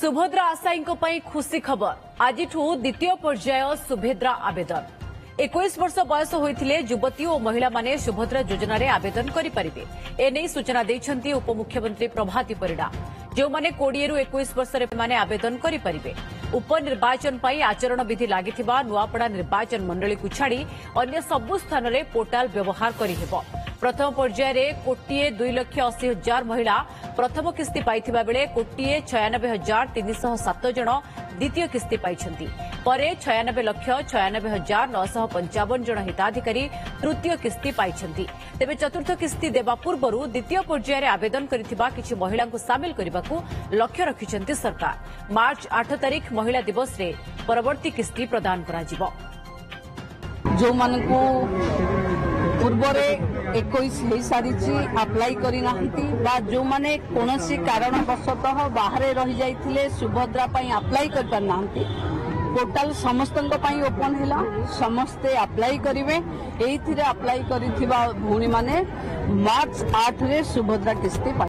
सुभद्रा आशायींको पई खुशी खबर आज द्वितीय पर्याय सुभद्रा आवेदन 21 वर्ष बयस होइथिले युवती और महिला माने सुभद्रा योजना रे आवेदन करि परिबे एनै सूचना दैछन्ती उपमुख्यमंत्री प्रभाती परिडा जो माने 20 रु 21 वर्ष रे माने आवेदन करि परिबे उपनिर्वाचन पई आचरण विधि लागिथिबा नुआपड़ा निर्वाचन मंडली को छाड़ी अन्य सबु स्थान रे पोर्टाल व्यवहार करि हेबो। प्रथम पर्याय रे 1,02,80,000 महिला प्रथम किस्ती पाइथिबा बेले 1,96,307 जन द्वितीय किस्ती पाइछन्ती परे 96,96,955 जन हिताधिकारी तृतीय किस्ती पाइछन्ती। तेबे चतुर्थ किस्ती देबा पूर्वरु द्वितीय पर्याय रे आवेदन करिथिबा किछि महिला को शामिल करबाकू लक्ष्य रखिछन्ती सरकार। मार्च 8 तारिख महिला दिवस रे परवर्ती किस्ती प्रदान कराजिबो। जो मानकू पूर्वरे 21 हो सारी अप्लाई करना जो माने कौनसी कारणवशतः बाहर रही जाइथिले सुभद्रा पई अप्लाई कर पारना पोर्टाल समस्त ओपन है समस्ते अप्लाई करेंगे ये अप्लाई करिथिबा भूणी माने मार्च 8 रे सुभद्रा किस्ती